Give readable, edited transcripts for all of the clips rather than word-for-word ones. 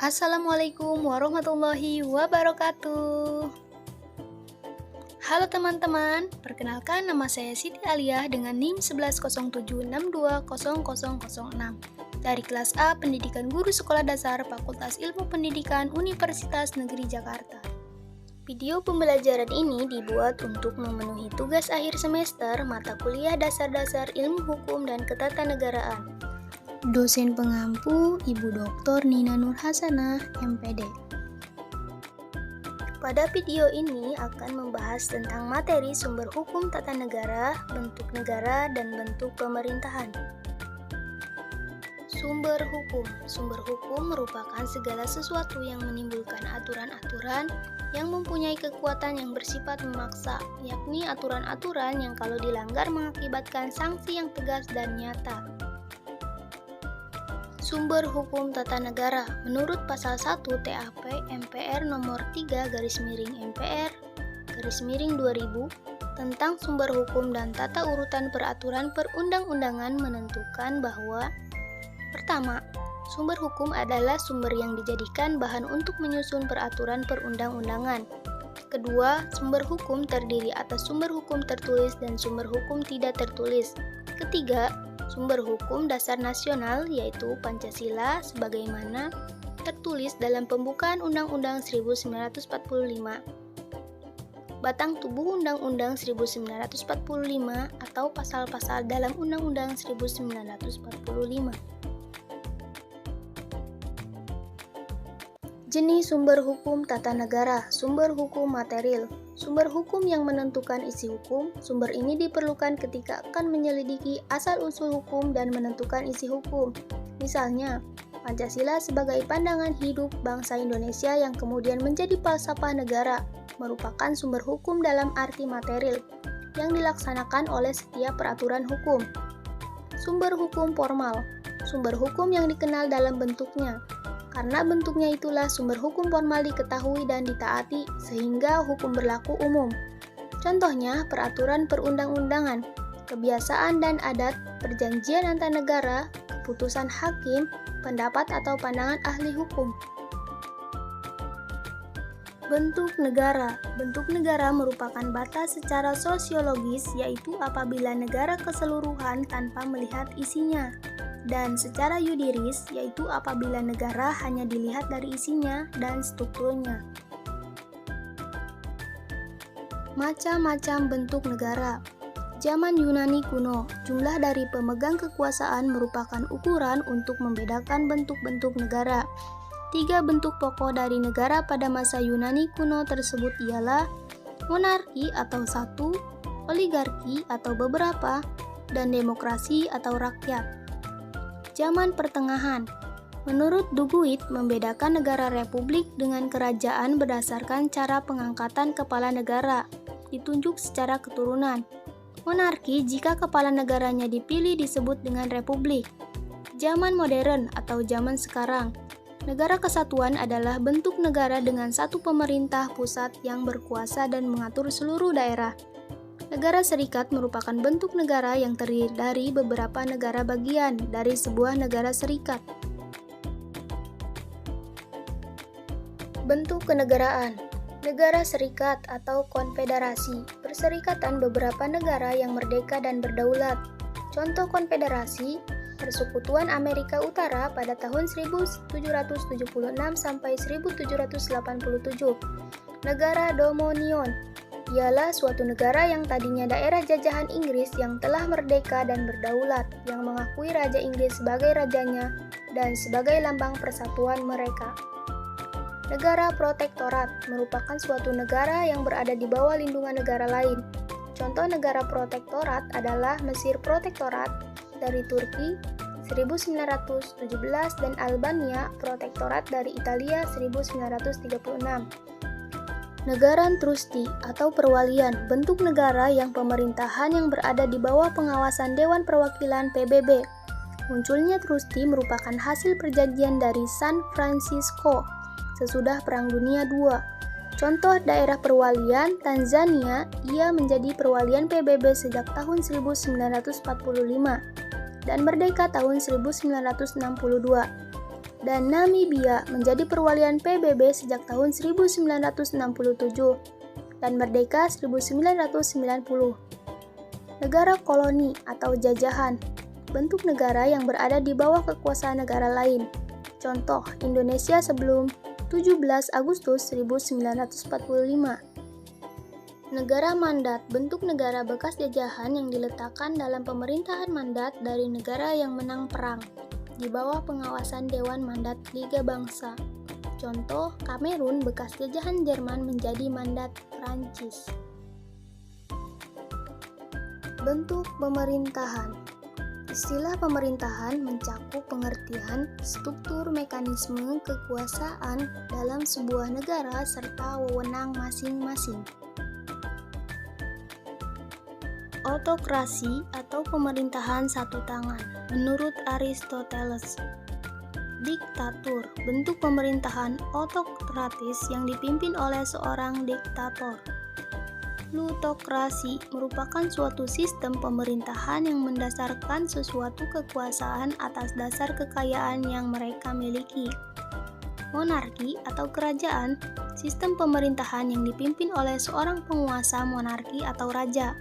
Assalamualaikum warahmatullahi wabarakatuh. Halo teman-teman, perkenalkan nama saya Siti Aliyah dengan NIM 1107620006 dari kelas A Pendidikan Guru Sekolah Dasar Fakultas Ilmu Pendidikan Universitas Negeri Jakarta. Video pembelajaran ini dibuat untuk memenuhi tugas akhir semester mata kuliah dasar-dasar ilmu hukum dan ketatanegaraan. Dosen pengampu Ibu Dr. Nina Nur Hasanah, MPD. Pada video ini akan membahas tentang materi sumber hukum tata negara, bentuk negara, dan bentuk pemerintahan. Sumber hukum. Sumber hukum merupakan segala sesuatu yang menimbulkan aturan-aturan yang mempunyai kekuatan yang bersifat memaksa, yakni aturan-aturan yang kalau dilanggar mengakibatkan sanksi yang tegas dan nyata. Sumber hukum tata negara. Menurut pasal 1 TAP MPR nomor 3/MPR/2000 tentang sumber hukum dan tata urutan peraturan perundang-undangan menentukan bahwa pertama, sumber hukum adalah sumber yang dijadikan bahan untuk menyusun peraturan perundang-undangan. Kedua, sumber hukum terdiri atas sumber hukum tertulis dan sumber hukum tidak tertulis. Ketiga, sumber hukum dasar nasional yaitu Pancasila sebagaimana tertulis dalam pembukaan Undang-Undang 1945. Batang tubuh Undang-Undang 1945 atau pasal-pasal dalam Undang-Undang 1945. Jenis sumber hukum tata negara. Sumber hukum material. Sumber hukum yang menentukan isi hukum. Sumber ini diperlukan ketika akan menyelidiki asal-usul hukum dan menentukan isi hukum. Misalnya, Pancasila sebagai pandangan hidup bangsa Indonesia yang kemudian menjadi falsafah negara merupakan sumber hukum dalam arti material yang dilaksanakan oleh setiap peraturan hukum. Sumber hukum formal. Sumber hukum yang dikenal dalam bentuknya. Karena bentuknya itulah sumber hukum formal diketahui dan ditaati sehingga hukum berlaku umum. Contohnya peraturan perundang-undangan, kebiasaan dan adat, perjanjian antar negara, keputusan hakim, pendapat atau pandangan ahli hukum. Bentuk negara. Bentuk negara merupakan batas secara sosiologis yaitu apabila negara keseluruhan tanpa melihat isinya. Dan secara yudiris, yaitu apabila negara hanya dilihat dari isinya dan strukturnya. Macam-macam bentuk negara. Zaman Yunani kuno, jumlah dari pemegang kekuasaan merupakan ukuran untuk membedakan bentuk-bentuk negara. 3 bentuk pokok dari negara pada masa Yunani kuno tersebut ialah monarki atau satu, oligarki atau beberapa, dan demokrasi atau rakyat. Zaman Pertengahan. Menurut Duguid, membedakan negara republik dengan kerajaan berdasarkan cara pengangkatan kepala negara, ditunjuk secara keturunan. Monarki jika kepala negaranya dipilih disebut dengan republik. Zaman modern atau zaman sekarang. Negara kesatuan adalah bentuk negara dengan satu pemerintah pusat yang berkuasa dan mengatur seluruh daerah. Negara serikat merupakan bentuk negara yang terdiri dari beberapa negara bagian dari sebuah negara serikat. Bentuk kenegaraan. Negara serikat atau konfederasi, perserikatan beberapa negara yang merdeka dan berdaulat. Contoh konfederasi, Persekutuan Amerika Utara pada tahun 1776 sampai 1787. Negara dominion ialah suatu negara yang tadinya daerah jajahan Inggris yang telah merdeka dan berdaulat, yang mengakui Raja Inggris sebagai rajanya dan sebagai lambang persatuan mereka. Negara protektorat merupakan suatu negara yang berada di bawah lindungan negara lain. Contoh negara protektorat adalah Mesir Protektorat dari Turki 1917 dan Albania Protektorat dari Italia 1936. Negara trusti atau perwalian, bentuk negara yang pemerintahan yang berada di bawah pengawasan Dewan Perwakilan PBB. Munculnya trusti merupakan hasil perjanjian dari San Francisco sesudah Perang Dunia II. Contoh daerah perwalian, Tanzania, ia menjadi perwalian PBB sejak tahun 1945 dan merdeka tahun 1962. dan Namibia menjadi perwalian PBB sejak tahun 1967 dan merdeka 1990. Negara koloni atau jajahan, bentuk negara yang berada di bawah kekuasaan negara lain. Contoh, Indonesia sebelum 17 Agustus 1945. Negara mandat, bentuk negara bekas jajahan yang diletakkan dalam pemerintahan mandat dari negara yang menang perang, di bawah pengawasan Dewan Mandat Liga Bangsa. Contoh, Kamerun bekas jajahan Jerman menjadi mandat Prancis. Bentuk pemerintahan. Istilah pemerintahan mencakup pengertian, struktur, mekanisme, kekuasaan dalam sebuah negara serta wewenang masing-masing. Autokrasi atau pemerintahan satu tangan, menurut Aristoteles. Diktatur, bentuk pemerintahan autokratis yang dipimpin oleh seorang diktator. Plutokrasi merupakan suatu sistem pemerintahan yang mendasarkan sesuatu kekuasaan atas dasar kekayaan yang mereka miliki. Monarki atau kerajaan, sistem pemerintahan yang dipimpin oleh seorang penguasa monarki atau raja.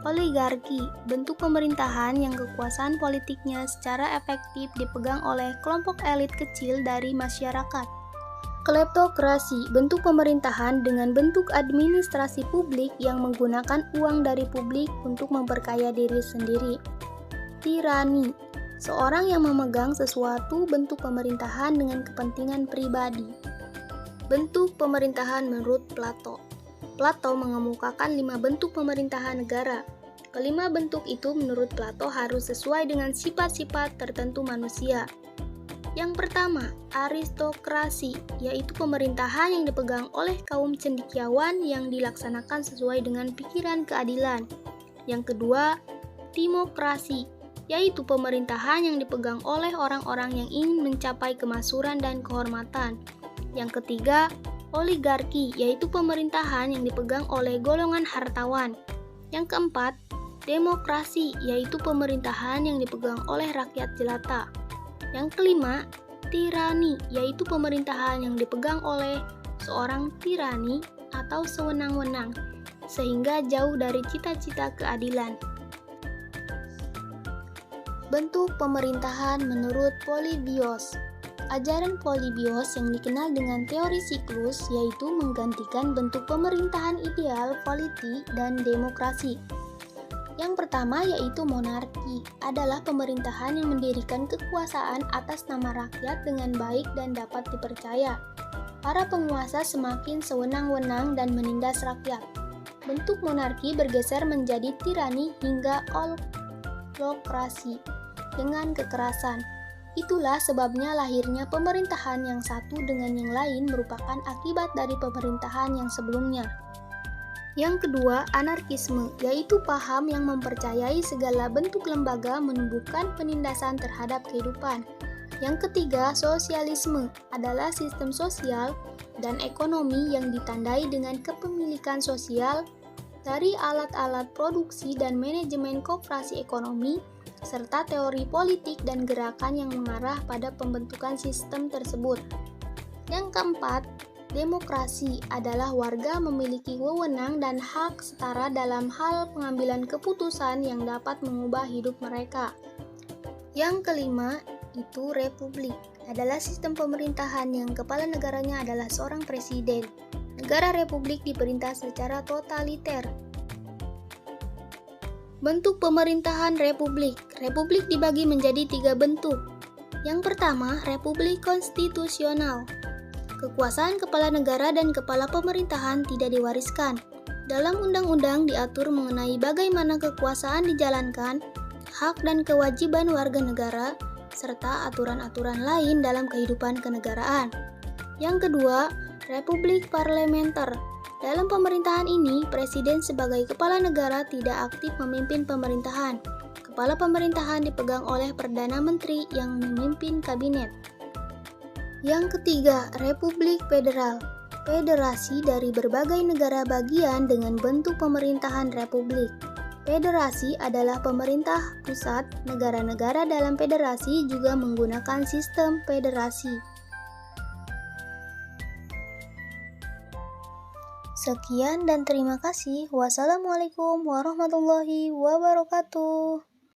Oligarki, bentuk pemerintahan yang kekuasaan politiknya secara efektif dipegang oleh kelompok elit kecil dari masyarakat. Kleptokrasi, bentuk pemerintahan dengan bentuk administrasi publik yang menggunakan uang dari publik untuk memperkaya diri sendiri. Tirani, seorang yang memegang sesuatu bentuk pemerintahan dengan kepentingan pribadi. Bentuk pemerintahan menurut Plato. Plato mengemukakan 5 bentuk pemerintahan negara. Kelima bentuk itu menurut Plato harus sesuai dengan sifat-sifat tertentu manusia. Yang pertama, aristokrasi, yaitu pemerintahan yang dipegang oleh kaum cendekiawan yang dilaksanakan sesuai dengan pikiran keadilan. Yang kedua, timokrasi, yaitu pemerintahan yang dipegang oleh orang-orang yang ingin mencapai kemakmuran dan kehormatan. Yang ketiga, oligarki, yaitu pemerintahan yang dipegang oleh golongan hartawan. Yang keempat, demokrasi, yaitu pemerintahan yang dipegang oleh rakyat jelata. Yang kelima, tirani, yaitu pemerintahan yang dipegang oleh seorang tirani atau sewenang-wenang, sehingga jauh dari cita-cita keadilan. Bentuk pemerintahan menurut Polybios. Ajaran Polybios yang dikenal dengan teori siklus yaitu menggantikan bentuk pemerintahan ideal, politi, dan demokrasi. Yang pertama yaitu monarki, adalah pemerintahan yang mendirikan kekuasaan atas nama rakyat dengan baik dan dapat dipercaya. Para penguasa semakin sewenang-wenang dan menindas rakyat. Bentuk monarki bergeser menjadi tirani hingga autokrasi dengan kekerasan. Itulah sebabnya lahirnya pemerintahan yang satu dengan yang lain merupakan akibat dari pemerintahan yang sebelumnya. Yang kedua, anarkisme, yaitu paham yang mempercayai segala bentuk lembaga menumbuhkan penindasan terhadap kehidupan. Yang ketiga, sosialisme, adalah sistem sosial dan ekonomi yang ditandai dengan kepemilikan sosial dari alat-alat produksi dan manajemen koperasi ekonomi, serta teori politik dan gerakan yang mengarah pada pembentukan sistem tersebut. Yang keempat, demokrasi adalah warga memiliki wewenang dan hak setara dalam hal pengambilan keputusan yang dapat mengubah hidup mereka. Yang kelima, itu republik, adalah sistem pemerintahan yang kepala negaranya adalah seorang presiden. Negara republik diperintah secara totaliter. Bentuk pemerintahan republik. Republik dibagi menjadi 3 bentuk. Yang pertama, republik konstitusional. Kekuasaan kepala negara dan kepala pemerintahan tidak diwariskan. Dalam undang-undang diatur mengenai bagaimana kekuasaan dijalankan, hak dan kewajiban warga negara, serta aturan-aturan lain dalam kehidupan kenegaraan. Yang kedua, republik parlementer. Dalam pemerintahan ini, presiden sebagai kepala negara tidak aktif memimpin pemerintahan. Kepala pemerintahan dipegang oleh Perdana Menteri yang memimpin kabinet. Yang ketiga, republik federal. Federasi dari berbagai negara bagian dengan bentuk pemerintahan republik. Federasi adalah pemerintah pusat. Negara-negara dalam federasi juga menggunakan sistem federasi. Sekian dan terima kasih. Wassalamualaikum warahmatullahi wabarakatuh.